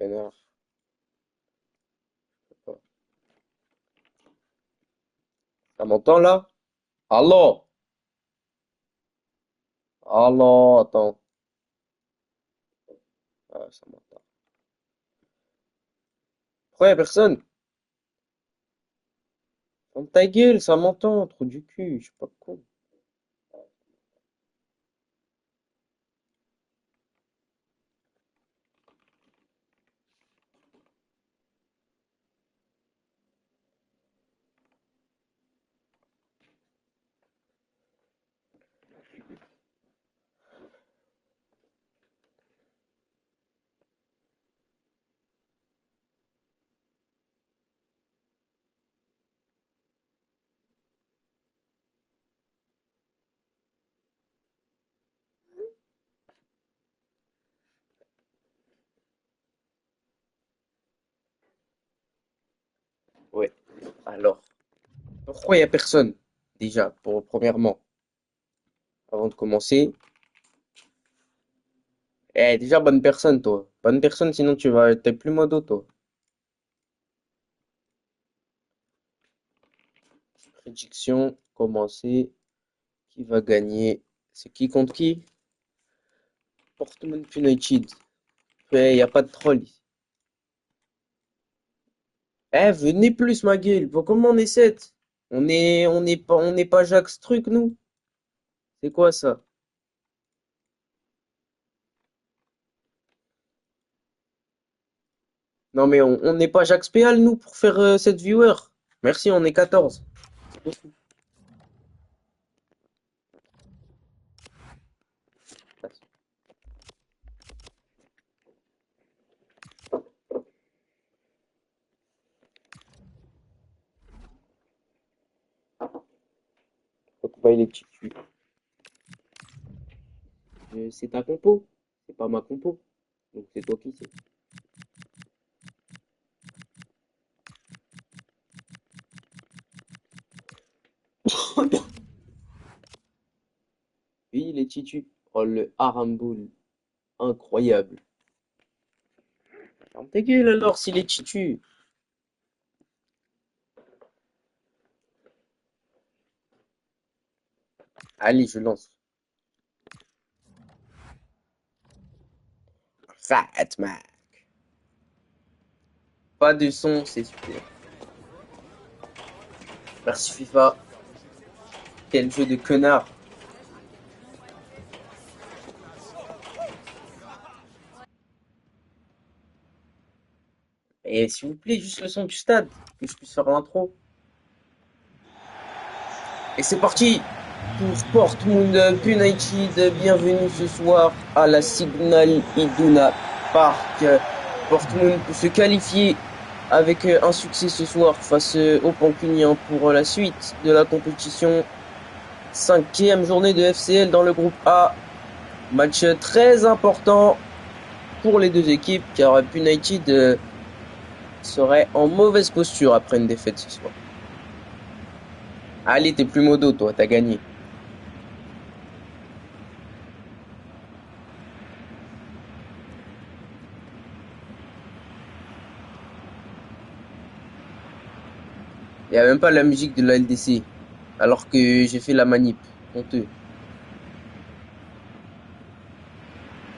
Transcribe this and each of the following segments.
Connard. Ça m'entend là? Allô? Allô, attends. Ah, ça m'entend. Pourquoi y'a personne? Ferme ta gueule, ça m'entend, trop du cul, je suis pas con. Ouais, alors. Pourquoi y'a personne? Déjà, premièrement, avant de commencer. Déjà, bonne personne, toi. Bonne personne, sinon t'es plus modo, toi. Prédiction, commencer. Qui va gagner? C'est qui contre qui? Portman United. Y a pas de troll ici. Venez plus, ma gueule. Comment on est 7? On n'est pas Jacques Struc, nous? C'est quoi ça? Non, mais on n'est pas Jacques Spéal, nous, pour faire 7 viewers. Merci, on est 14. Donc, bah, il est petit. C'est ta compo, c'est pas ma compo. Donc c'est toi qui sais. Oui, il est titu. Oh, le Haramboul. Incroyable. Ferme ta gueule alors s'il est titu. Allez, je lance. Fat man. Pas de son, c'est super. Merci FIFA. Quel jeu de connard. Et s'il vous plaît, juste le son du stade. Que je puisse faire l'intro. Et c'est parti pour Portmund United. Bienvenue ce soir à la Signal Iduna Park. Portmund peut se qualifier avec un succès ce soir face aux Pancuniens pour la suite de la compétition. Cinquième journée de FCL dans le groupe A. Match très important pour les deux équipes car United serait en mauvaise posture après une défaite ce soir. Allez, t'es plus modo, toi, t'as gagné. Il n'y a même pas la musique de la LDC, alors que j'ai fait la manip. Honteux.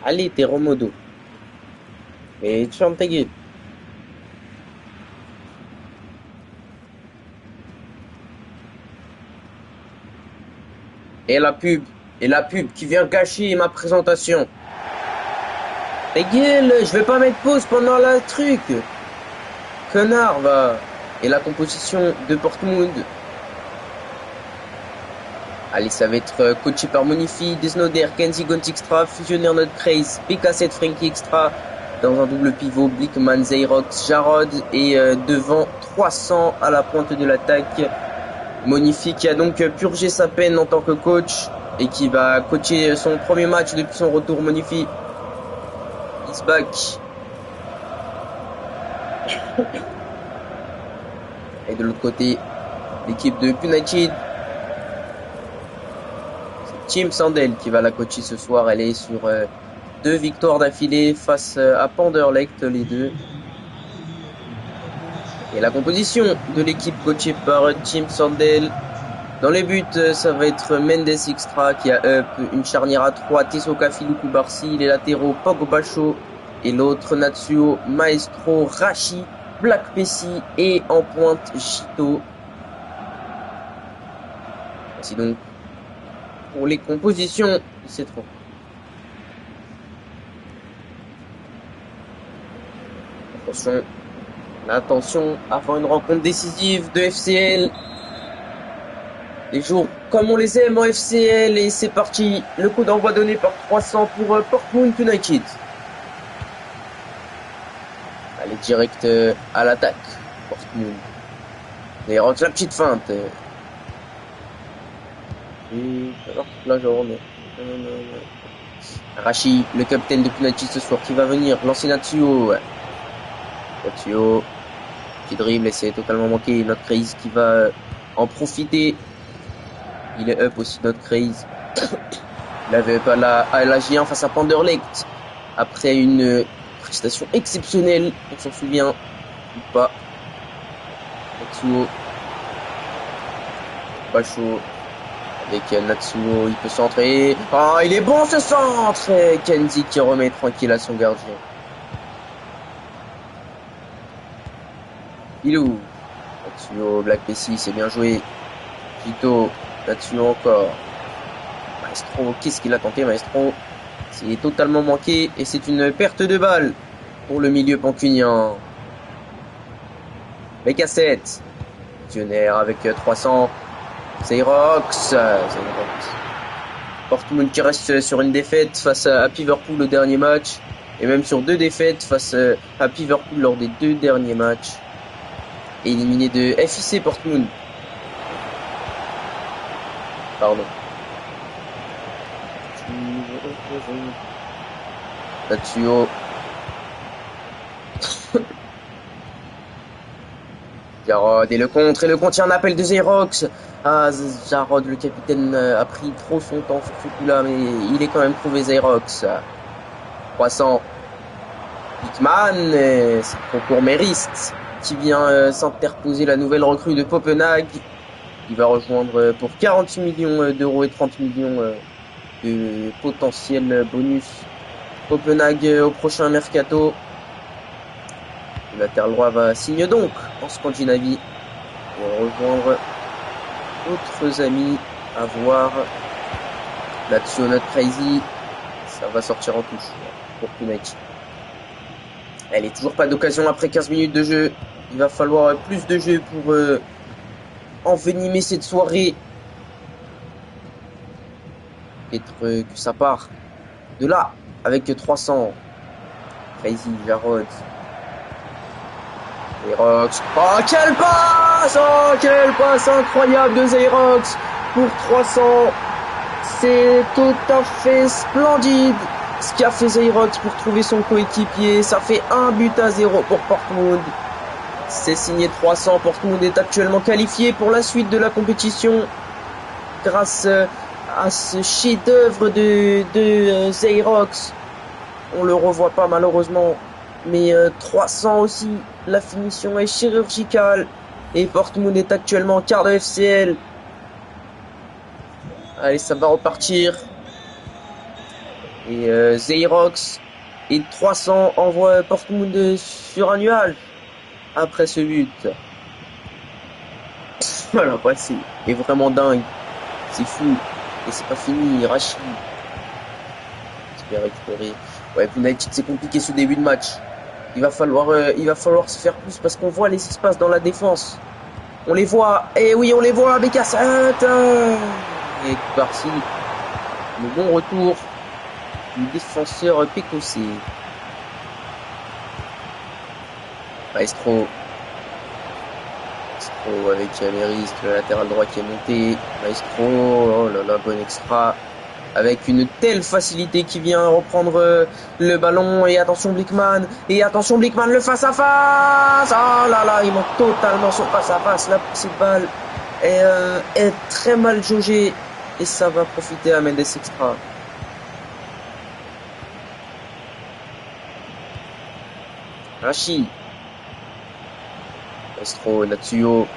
Allez, t'es remodo. Et tu fermes ta gueule. Et la pub. Et la pub qui vient gâcher ma présentation. Ta gueule, je vais pas mettre pause pendant la truc. Connard, va. Et la composition de Portmund. Allez, ça va être coaché par Monifi, Desnoder, Kenzie Gont Extra, Fusionnaire Note Craze, PK7 Frankie Extra, dans un double pivot, Blickman, Zayrox, Jarod, et devant 300 à la pointe de l'attaque. Monifi qui a donc purgé sa peine en tant que coach et qui va coacher son premier match depuis son retour. Monifi is back. Et de l'autre côté, l'équipe de United. Team Sandel qui va la coacher ce soir. Elle est sur 2 victoires d'affilée face à Panderlecht, les deux. Et la composition de l'équipe coachée par Tim Sandel. Dans les buts, ça va être Mendes Extra qui a up, une charnière à 3, Tessoka Philippe Barcy, les latéraux Pogbacho et l'autre Natsuo, Maestro, Rashi, Black Pessi et en pointe Chito. Voici donc pour les compositions, c'est trop. Attention, avant une rencontre décisive de FCL. Les jours comme on les aime en FCL et c'est parti. Le coup d'envoi donné par 300 pour Portmund United. Allez, direct à l'attaque. Portmund. Et rentre la petite feinte. Et alors toute la journée. Rashi, le capitaine de United ce soir qui va venir lancer Natsuo. Natsuo qui dribble et c'est totalement manqué. Notre Craze qui va en profiter. Il est up aussi notre Craze. Il avait pas à la J1 face à Panderlecht. Après une prestation exceptionnelle, on s'en souvient ou pas. Natsuo. Pas chaud. Avec Natsuo, il peut centrer. Oh, il est bon ce centre. Et Kenzie qui remet tranquille à son gardien. Ilou. Natsuo, Black Pessi, c'est bien joué. Chito, Natsuo encore. Maestro, qu'est-ce qu'il a tenté, Maestro? C'est totalement manqué et c'est une perte de balle pour le milieu pancunien. BK7. Dionnaire avec 300. Zayrox. Portmund qui reste sur une défaite face à Liverpool au dernier match. Et même sur 2 défaites face à Liverpool lors des 2 derniers matchs. Éliminé de FIC Portmund. Pardon. Natsuo. Jarod et le contre il y a un appel de Zayrox. Ah, Jarod, le capitaine, a pris trop son temps sur ce coup-là, mais il est quand même trouvé Zayrox. 300. Hickman, c'est trop pour Merist qui vient s'interposer, la nouvelle recrue de Copenhague. Il va rejoindre pour 48 millions d'euros et 30 millions de potentiel bonus Copenhague au prochain mercato. Le latéral droit va signer donc en Scandinavie pour rejoindre d'autres amis à voir. Là-dessus, notre Crazy, ça va sortir en touche pour United. Elle est toujours pas d'occasion après 15 minutes de jeu. Il va falloir plus de jeu pour envenimer cette soirée. Peut-être que ça part de là avec 300. Crazy, Jarod. Zayrox. Oh, quelle passe incroyable de Zayrox pour 300. C'est tout à fait splendide ce qu'a fait Zayrox pour trouver son coéquipier. Ça fait 1-0 pour Portmund. C'est signé 300. Portmund est actuellement qualifié pour la suite de la compétition grâce à ce chef-d'œuvre de Zayrox. On le revoit pas malheureusement, mais 300 aussi. La finition est chirurgicale et Portmund est actuellement en quart de FCL. Allez, ça va repartir. Et Zayrox et 300 envoient Portmund sur un nuage après ce but. Voilà, c'est vraiment dingue. C'est fou. Et c'est pas fini. Rashi. J'espère récupérer. Ouais, United, c'est compliqué ce début de match. Il va falloir se faire plus parce qu'on voit les espaces dans la défense. On les voit. Et oui, on les voit. BK7. Et Barcy. Le bon retour du défenseur Pécossé. Maestro avec Merist, le latéral droit qui est monté. Maestro, oh là là, bon extra. Avec une telle facilité qui vient reprendre le ballon. Et attention Blickman. Le face-à-face. Oh là là, il manque totalement son face-à-face. Là, cette balle est très mal jaugée. Et ça va profiter à Mendes Extra. Hachi. Maestro, Natsuo.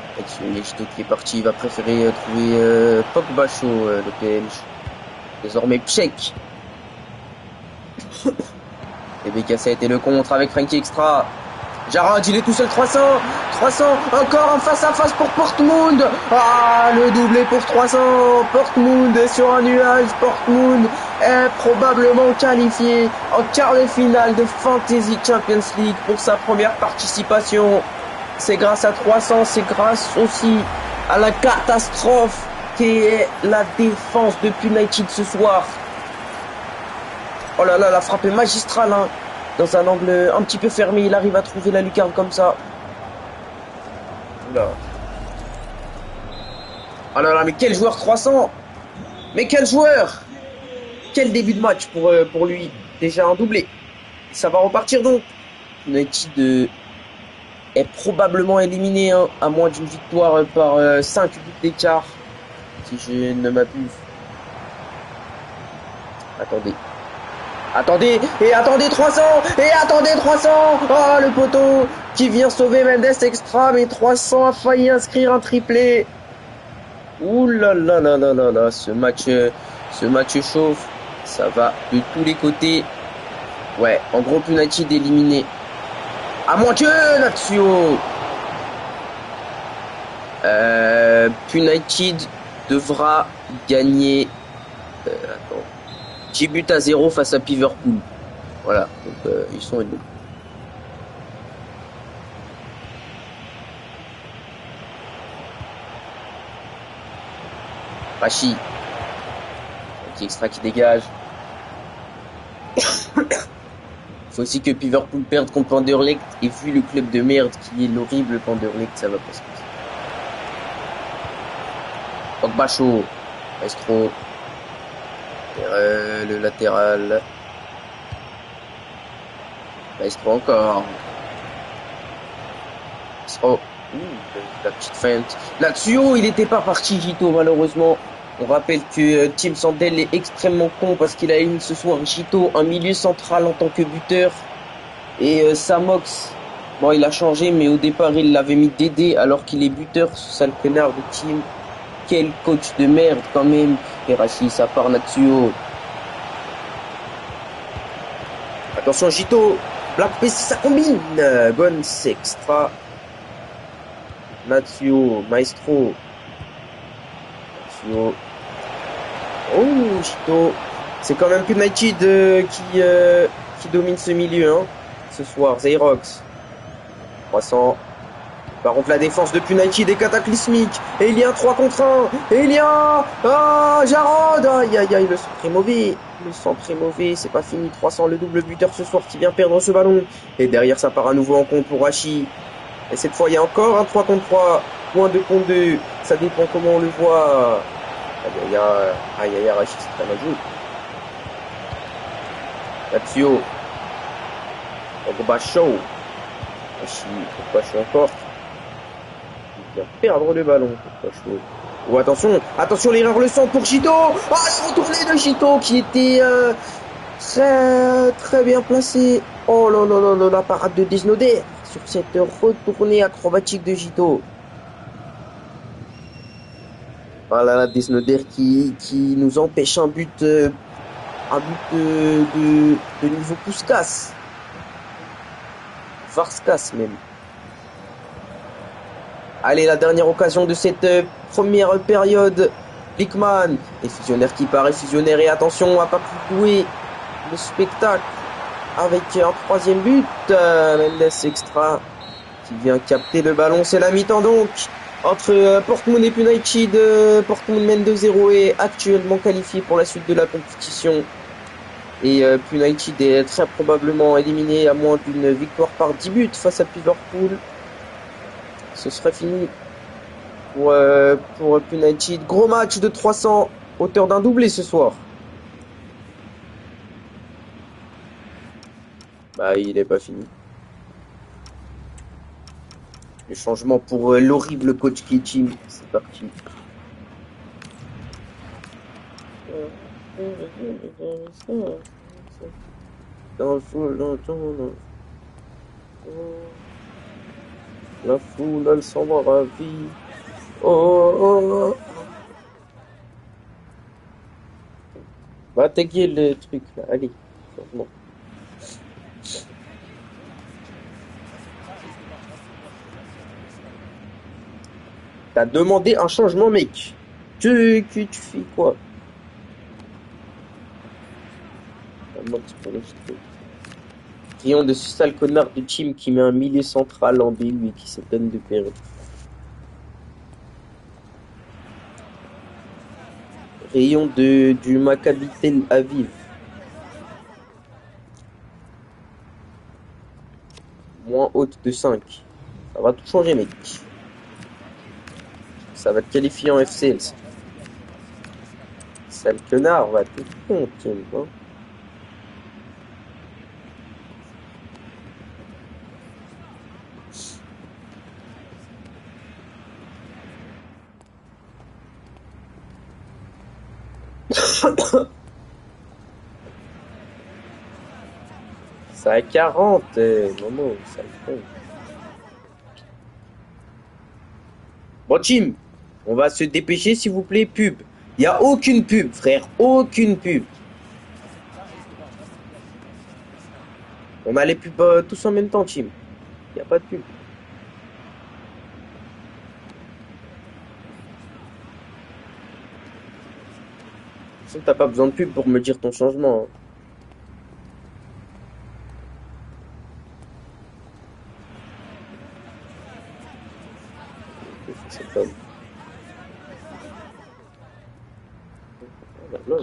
Il y a Jito qui est parti. Il va préférer trouver Pogba chaud, le Belge. Désormais Tchèque. Et BKC et le contre avec Frankie Extra. Jarrod, il est tout seul, 300, encore en face à face pour Portmund. Ah, le doublé pour 300. Portmund est sur un nuage. Portmund est probablement qualifié en quart de finale de Fantasy Champions League pour sa première participation. C'est grâce à 300, c'est grâce aussi à la catastrophe qui est la défense de United ce soir. Oh là là, la frappe est magistrale, hein. Dans un angle un petit peu fermé, il arrive à trouver la lucarne comme ça. Oula. Oh là là, mais quel joueur 300! Mais quel joueur! Quel début de match pour lui. Déjà un doublé. Ça va repartir donc. United est probablement éliminé, hein, à moins d'une victoire par 5 buts d'écart. Si je ne m'abuse. Attendez, et attendez 300, et attendez 300. Oh, le poteau qui vient sauver Mendes Extra, mais 300 a failli inscrire un triplé. Ouh là là là là là là, ce match chauffe, ça va de tous les côtés. Ouais, en gros United éliminé. À moins que Natsuo. United devra gagner. Attends. 10 buts à 0 face à Liverpool. Voilà, donc ils sont nuls. Rachi. Petit extra qui dégage. Il faut aussi que Liverpool perde contre Anderlecht. Et vu le club de merde qui est l'horrible Anderlecht, ça va pas se passer. Pogba chaud. Maestro. Le latéral. Maestro encore. Maestro. La petite feinte. Là-dessus, il n'était pas parti, Jito, malheureusement. On rappelle que Tim Sandel est extrêmement con parce qu'il a émis ce soir Jito, un milieu central en tant que buteur. Et Samox, bon, il a changé, mais au départ, il l'avait mis Dédé alors qu'il est buteur, ce sale connard de Tim. Quel coach de merde, quand même. Perachi, ça part Natsuo. Attention, Jito. Black PC, ça combine. Bonne, c'est extra. Natsuo, Maestro. Natsuo. Oh, Jito. C'est quand même United qui domine ce milieu, hein, ce soir. Zayrox. 300. Par contre, la défense de United est cataclysmique. Et il y a un 3 contre 1. Et il y a Jarrod. Aïe, aïe, aïe, le centre est mauvais. Le centre est mauvais. C'est pas fini. 300, le double buteur ce soir qui vient perdre ce ballon. Et derrière, ça part à nouveau en compte pour Hachi. Et cette fois, il y a encore un 3 contre 3. Point 2 contre 2. Ça dépend comment on le voit. Aïe, aïe, aïe, Hachi, c'est très mal joué. Natsuo. Pogba Show. Hachi, Pogba Show encore. Il vient perdre le ballon. Oh, attention, l'erreur le sang pour Jito. Ah, la retournée de Jito qui était très très bien placée. Oh là là là là, la parade de Disnoder sur cette retournée acrobatique de Jito. Voilà, la Disnoder qui nous empêche un but de niveau Puskas. Varskas même. Allez, la dernière occasion de cette première période. Lickman, et Fusionnaire qui part, et Fusionnaire, et attention à pas plus jouer le spectacle avec un troisième but. Mendes Extra qui vient capter le ballon. C'est la mi-temps donc entre Portmund et United. Portmund mène 2-0 et actuellement qualifié pour la suite de la compétition. Et United est très probablement éliminé à moins d'une victoire par 10 buts face à Liverpool. Ce serait fini pour United. Gros match de 300, auteur d'un doublé ce soir. Bah, il est pas fini. Le changement pour l'horrible coach qui est Tim. C'est parti. Oh, la foule, elle s'en va ravie. Oh, oh, oh. Va attaquer le truc là, allez. Changement. T'as demandé un changement, mec. Tu fais quoi? Un max pour le truc. Rayon de ce sale connard de team qui met un milieu central en BU et qui s'étonne de perdre. Rayon du Maccabi Tel Aviv. Moins haute de 5. Ça va tout changer, mec. Ça va te qualifier en FCL. Sale connard, va te con, team. Hein. Ça a 40, Momo, sale con. Bon, team, on va se dépêcher, s'il vous plaît, pub. Il n'y a aucune pub, frère, aucune pub. On a les pubs tous en même temps, team. Il n'y a pas de pub. De toute façon, t'as pas besoin de pub pour me dire ton changement. Hein. Cet homme. Oh là là,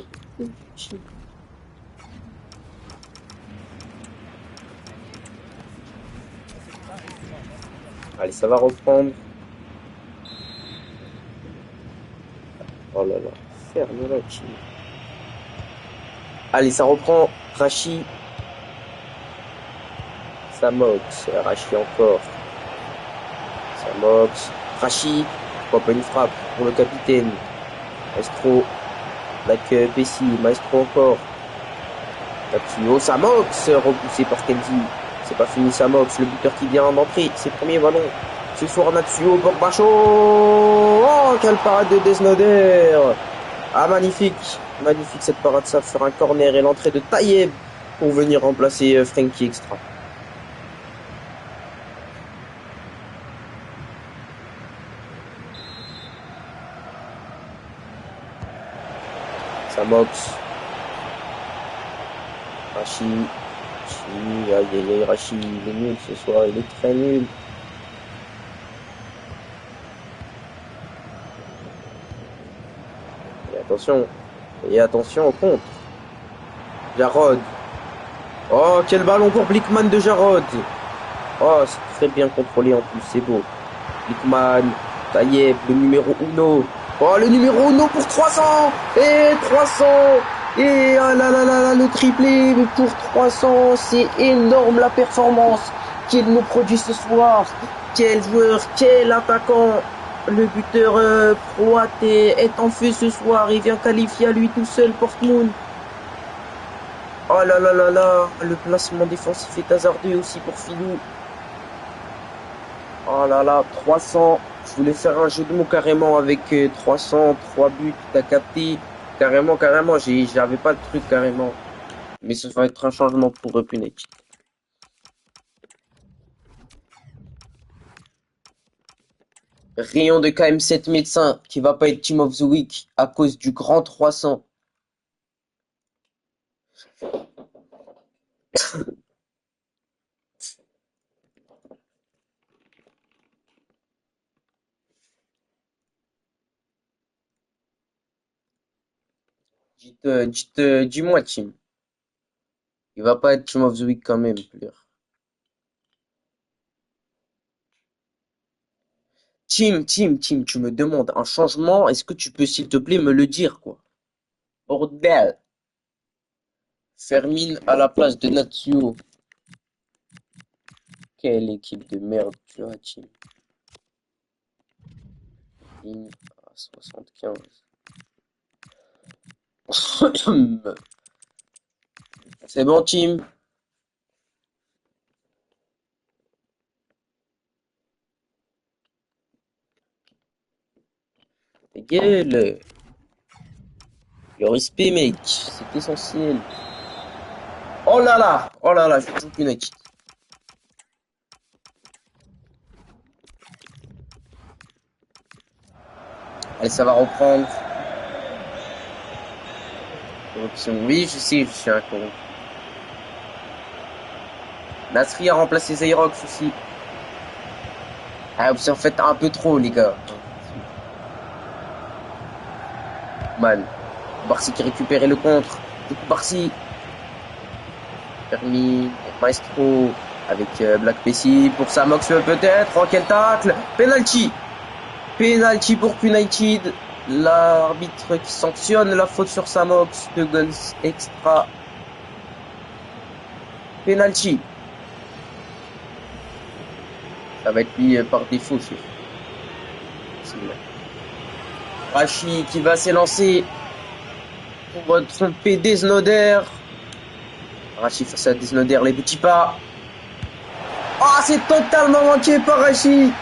allez, ça va reprendre. Oh là là, ferme-la, team. Allez, ça reprend. Rachi. Samox. Rachi encore. Samox. Rachi. Pourquoi pas une frappe pour le capitaine. Maestro. Black Pessi. Maestro encore. Tatsuo. Samox. Repoussé par Kenji. C'est pas fini, Samox. Le buteur qui vient d'entrer. Ses premiers ballons. Ce soir, Natsuo. Borbacho. Oh, quelle parade de Desnoder. Ah, magnifique. Magnifique cette parade. Ça faire un corner et l'entrée de Tayeb pour venir remplacer Frankie Extra. Samox. Rachi. Aïe aïe aïe, Rachi, il est nul ce soir, il est très nul. Et attention au contre. Jarod. Oh, quel ballon pour Blickman de Jarod. Oh, c'est très bien contrôlé en plus, c'est beau. Blickman, Tayeb, le numéro 1. Oh, le numéro 1 pour 300. Et 300. Et ah là là là là, le triplé pour 300. C'est énorme la performance qu'il nous produit ce soir. Quel joueur, quel attaquant. Le buteur croate est en feu ce soir. Il vient qualifier à lui tout seul Portmoon. Oh là là là là. Le placement défensif est hasardeux aussi pour Filou. Oh là là, 300. Je voulais faire un jeu de mots carrément avec 300, 3 buts. T'as capté. Carrément, carrément. J'avais pas le truc carrément. Mais ça va être un changement pour Punech. Rayon de KM7 médecin qui va pas être Team of the Week à cause du grand 300. Dis-moi, Team. Il va pas être Team of the Week quand même, Pleur. Team, tu me demandes un changement. Est-ce que tu peux, s'il te plaît, me le dire, quoi? Bordel. Fermine à la place de Natsuo. Quelle équipe de merde tu as, Team. Ligne à 75. C'est bon, Team. Ta gueule. Le respect, mec, c'est essentiel. Oh là là, je joue plus Nike. Allez, ça va reprendre. Corruption. Oui, je sais, je suis un con. Nasri a remplacé Zyrox aussi. Ah, vous en faites un peu trop, les gars. Man. Barcy qui récupérait le contre. Du coup, Barcy. Permis. Maestro. Avec Black Pessi. Pour Samox peut-être. Oh, quel tacle. Penalty. Penalty pour United. L'arbitre qui sanctionne la faute sur Samox. De Guns extra. Penalty. Ça va être lui par défaut, sûr. Rachi qui va s'élancer pour tromper Desnoder. Rachi face à Desnoder, les petits pas. Ah, c'est totalement manqué par Rachi.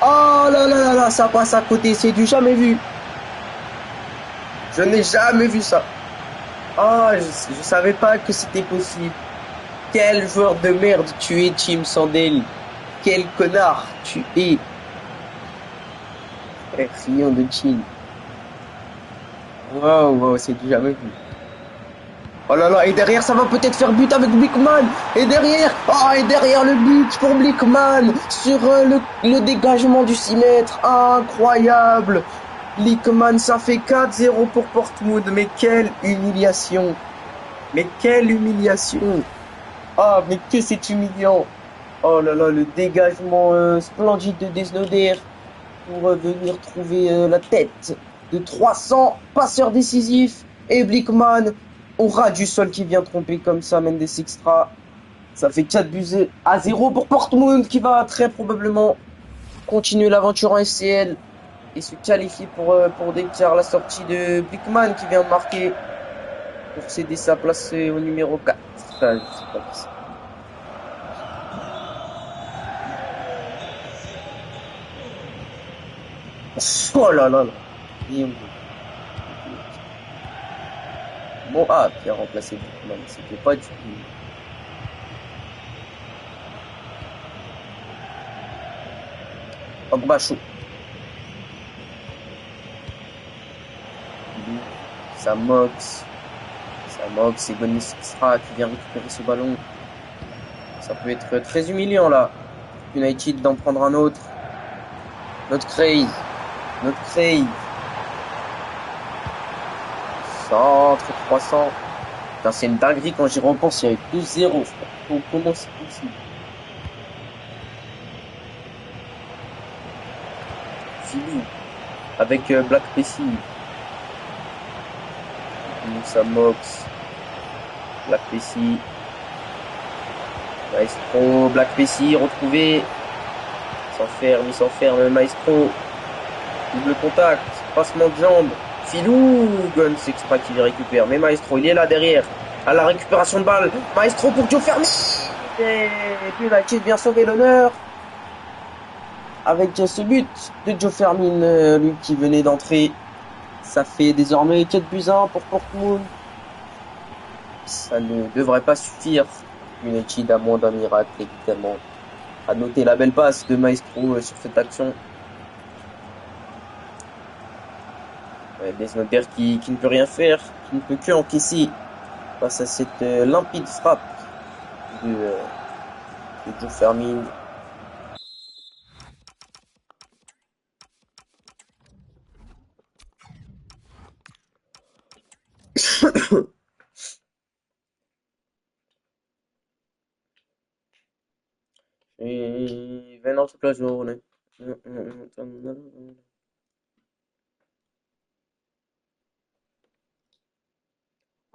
Oh là là là là, ça passe à côté, c'est du jamais vu. Je n'ai jamais vu ça. Ah, je savais pas que c'était possible. Quel joueur de merde tu es, Team Sandel. Quel connard tu es. Rien de chill. Waouh, wow, c'est du jamais vu. Oh là là, et derrière, ça va peut-être faire but avec Blickman. Et derrière le but pour Blickman sur le dégagement du 6 mètres. Incroyable. Blickman, ça fait 4-0 pour Portsmouth. Mais quelle humiliation. Mais quelle humiliation. Ah, mais que c'est humiliant. Oh là là, le dégagement splendide de Desnoder pour venir trouver la tête de 300 passeurs décisifs. Et Blickman au ras du sol qui vient tromper comme ça Mendes Extra. Ça fait 4 buts à 0 pour Portsmouth qui va très probablement continuer l'aventure en SCL et se qualifier pour déclarer la sortie de Blickman qui vient de marquer pour céder sa place au numéro 4. Enfin, je sais pas qui c'est. Oh là là là. Bon, ah, qui a remplacé Blickman. C'était pas du tout. Pogba chaud. Samox. Samox et Gonis Extra qui vient récupérer ce ballon. Ça peut être très humiliant là. United d'en prendre un autre. Notre Crave. Notre Crave. Centre 300. Putain, c'est une dinguerie quand j'y repense. Il y avait 2-0. Comment c'est possible? Filou. Avec Black Pessi. Moussa Mox. Black Pessi. Maestro. Black Pessi retrouvé. Il s'enferme. Maestro. Double contact. Passement de jambe. Filou, Guns Extra qui les récupère. Mais Maestro, il est là derrière. À la récupération de balle. Maestro pour Joe Fermi. Et puis United vient sauver l'honneur. Avec ce but de Joe Fermin, lui qui venait d'entrer. Ça fait désormais 4-1 pour Portsmouth. Ça ne devrait pas suffire. United à moins d'un miracle, évidemment. À noter la belle passe de Maestro sur cette action. Desnoder qui ne peut rien faire, qui ne peut que encaisser face à cette limpide frappe de Joe Fermin. Et venant toute la journée.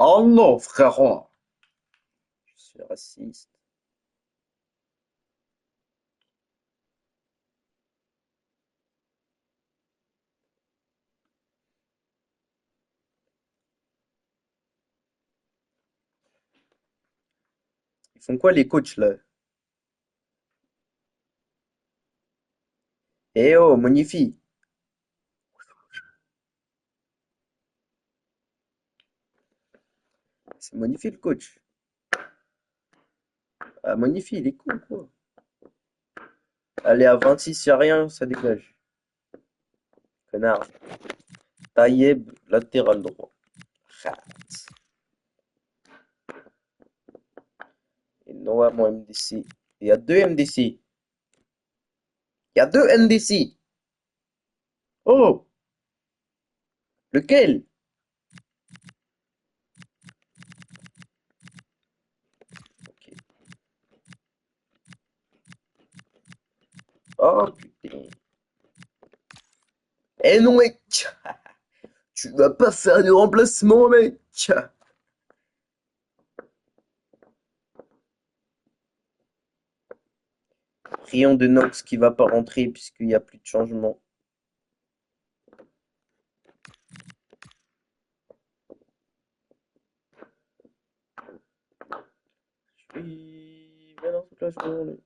Oh non, frérot! Je suis raciste. Ils font quoi les coachs là? Eh oh, magnifique! C'est magnifique le coach. Ah, magnifique, il est con, quoi. Allez, à 26, y a rien, ça dégage. Connard. Taïeb, latéral droit. Rat. Et Noah, mon MDC. Il y a deux MDC. Il y a deux MDC. Oh! Lequel? Ok. Oh, putain. Eh non, mec! Tu vas pas faire du remplacement, mec! Rayon de Nox qui va pas rentrer puisqu'il n'y a plus de changement. Je suis bien toute la journée.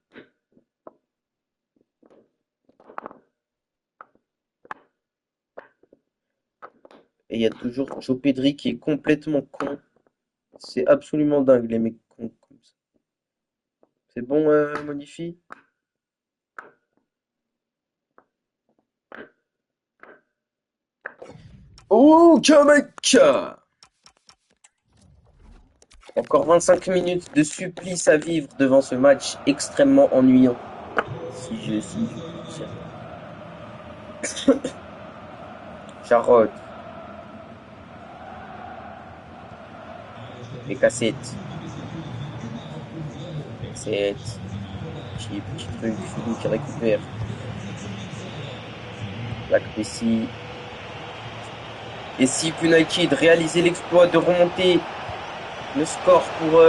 Et il y a toujours Joe Pedri qui est complètement con. C'est absolument dingue, les mecs cons comme ça. C'est bon, Monifi? Oh, mec! Encore 25 minutes de supplice à vivre devant ce match extrêmement ennuyant. Si je puis dire. Jarod. Les cassettes. Cassettes. Petit truc, Filou qui récupère. Black Messi. Et si United réalisait l'exploit de remonter le score pour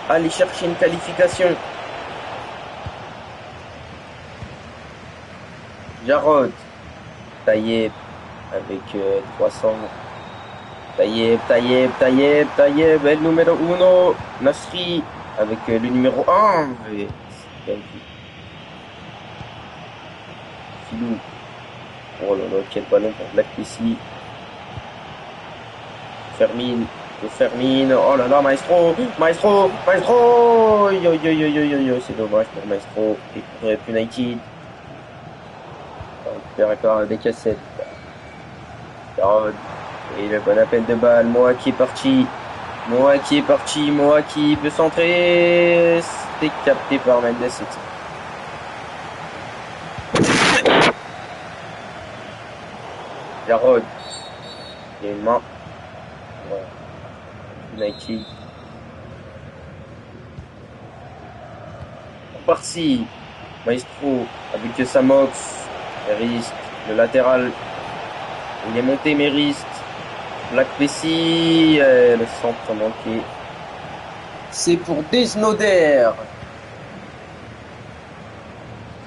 aller chercher une qualification. Jarod. Taïeb avec 300. Taïeb, el numéro 1. Nasri avec le numéro 1. Filou. Oh là là, quel ballon pour Black Messi. Fermine. Oh là là, Maestro. Yo, c'est dommage pour Maestro et pour United. On récupère encore des cassettes. Jarod. Et le bon appel de balle. Moa qui est parti. Moa qui peut centrer. C'était capté par Mendes. Jarod. Il y a une main. Voilà. United. Parti. Maestro avec Samox. Merist. Le latéral. Il est monté Merist. Black Messi. Le centre manqué. C'est pour Desnoder.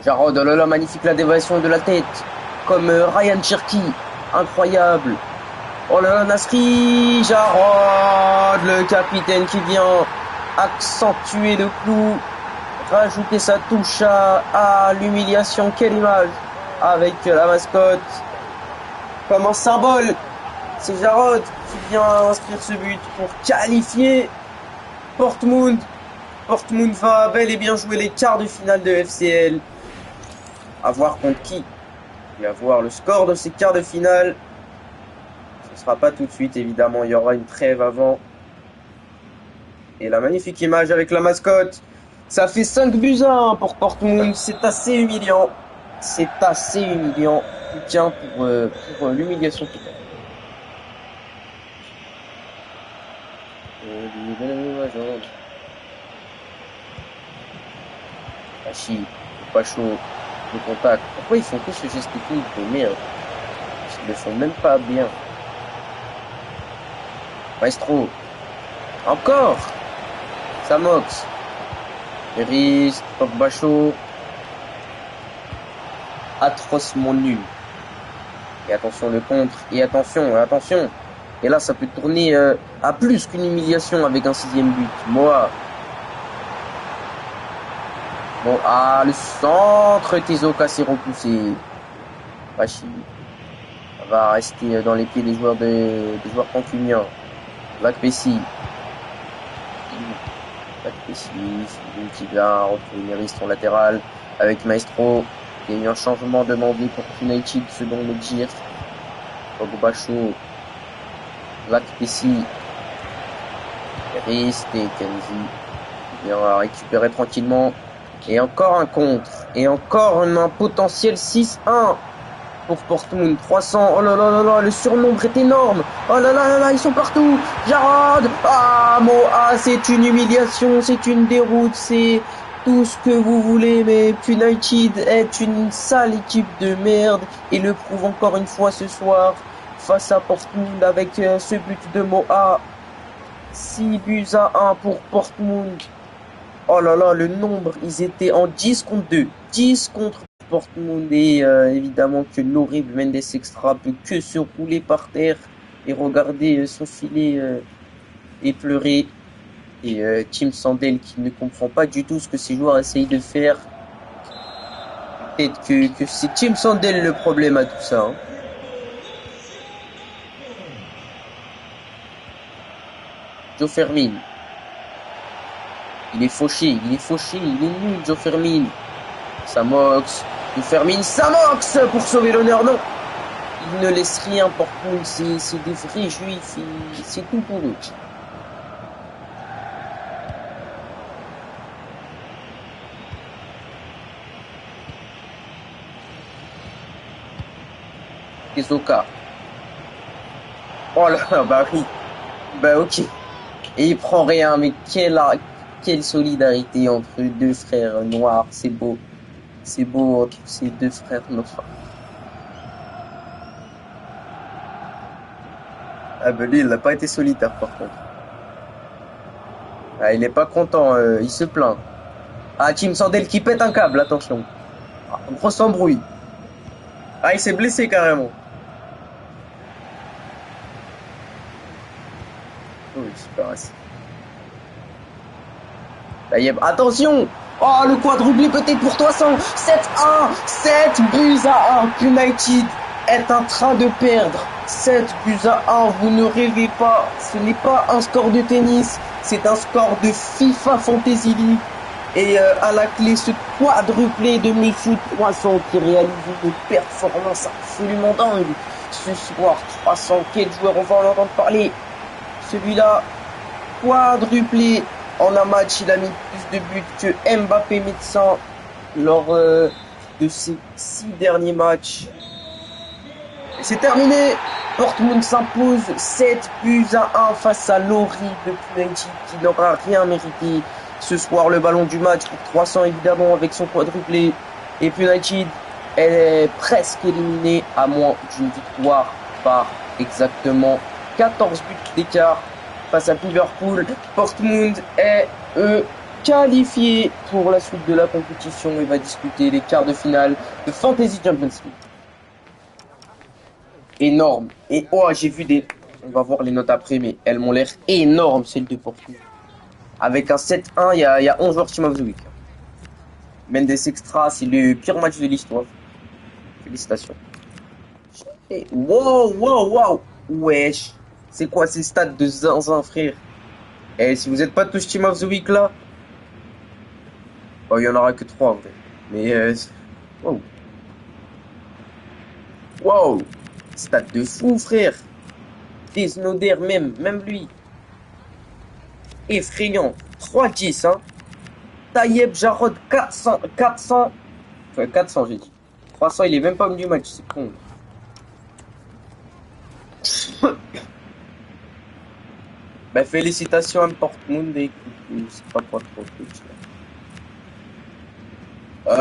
Jarod, oh là là, magnifique la déviation de la tête. Comme Ryan Cherky. Incroyable. Oh là là, Nasri. Jarod, le capitaine qui vient accentuer le clou. Rajouter sa touche à l'humiliation. Quelle image. Avec la mascotte. Comme un symbole. C'est Jarod qui vient inscrire ce but pour qualifier Portmund. Portmund va bel et bien jouer les quarts de finale de FCL. À voir contre qui. Et à voir le score de ces quarts de finale. Ce ne sera pas tout de suite, évidemment. Il y aura une trêve avant. Et la magnifique image avec la mascotte. Ça fait 5-1 pour Portmund. C'est assez humiliant. Tiens, pour l'humiliation totale. Hachi, pas chaud, le contact. Pourquoi ils font que ce geste technique de merde? Ils le font même pas bien. Maestro. Encore. Samox. Merist, Pogba chaud. Atrocement nul. Et attention le contre. Et attention. Et là, ça peut tourner à plus qu'une humiliation avec un 6e but. Moa. Bon, le centre. Tezo cassé repoussé. Pachi. Ça va rester dans les pieds des joueurs cancuniens. Black Messi. Pas de précis. Qui vient retrouver Neris son latéral avec Maestro. Il y a eu un changement demandé pour United, selon le dire. Pogba chaud. Zach Pessi. Neris et Kenzie. Il vient récupérer tranquillement. Et encore un contre. Et encore un potentiel 6-1 pour Portmund. 300. Oh là là là là, le surnombre est énorme. Oh là là là là, ils sont partout. Jarrod. Ah, Moa, c'est une humiliation, c'est une déroute, c'est tout ce que vous voulez. Mais United est une sale équipe de merde et le prouve encore une fois ce soir face à Portmund avec ce but de Moa. 6 buts à 1 pour Portmund. Oh là là, le nombre, ils étaient en 10 contre 2. 10 contre Portmund et évidemment que l'horrible Mendes Extra peut que se rouler par terre et regarder son filet et pleurer. Et Tim Sandel qui ne comprend pas du tout ce que ses joueurs essayent de faire. Peut-être que c'est Tim Sandel le problème à tout ça. Hein. Joe Fermin. Il est fauché, il est nul, Joe Fermin. Samox, Joe Fermin, Samox pour sauver l'honneur, non. Il ne laisse rien pour nous, c'est des vrais juifs, c'est tout pour eux. Kezoka. Oh là, bah oui, bah ok. Et il prend rien, mais quelle solidarité entre deux frères noirs, c'est beau. C'est beau entre ces deux frères noirs. Ah ben lui, il n'a pas été solitaire par contre. Ah, il est pas content, il se plaint. Ah, Tim Sandel qui pète un câble, attention. Ah, grosse embrouille. Ah, il s'est blessé carrément. Oui, super assis. Attention! Oh, le quadruplé peut-être pour 300. 7-1, 7 buts à 1. United est en train de perdre. 7 buts à 1, vous ne rêvez pas. Ce n'est pas un score de tennis, c'est un score de FIFA Fantasy League. Et à la clé, ce quadruplé de Messi 300 qui réalise une performance absolument dingue. Ce soir, 300, quel joueur, on va en entendre parler. Celui-là, quadruplé. En un match, il a mis plus de buts que Mbappé médecin lors de ses 6 derniers matchs. Et c'est terminé. Portmund s'impose 7 buts à 1 face à l'horrible United qui n'aura rien mérité. Ce soir, le ballon du match pour 300 évidemment avec son quadruplé. Et United est presque éliminé à moins d'une victoire par exactement 14 buts d'écart. Face à Liverpool, Portmund est qualifié pour la suite de la compétition et va disputer les quarts de finale de Fantasy Champions League. Énorme. Et oh, j'ai vu des... On va voir les notes après, mais elles m'ont l'air énormes, celles de Portmund. Avec un 7-1, il y a 11 joueurs Team of the Week. Mendes Extra, c'est le pire match de l'histoire. Félicitations. Et wow. Wesh. C'est quoi ces stats de zinzin, frère? Et si vous n'êtes pas tous Team of the Week là, oh, il y en aura que 3 en vrai. Mais wow. Stats de fou, frère. Desnoder même lui. Effrayant. 3-10, hein. Tayeb Jarrod 400. Enfin, 400 j'ai dit. 300, il est même pas venu du match, c'est con. Bah, félicitations à Portmund et c'est pas quoi trop petit.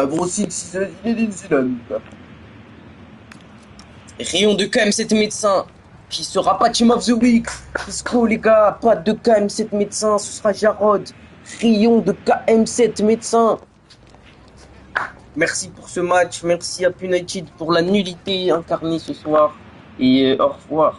Voici Rayon de KM7 médecin qui sera pas Team of the Week. Fisco les gars, pas de KM7 médecin, ce sera Jarrod. Rayon de KM7 médecin. Merci pour ce match, merci à United pour la nullité incarnée ce soir et au revoir.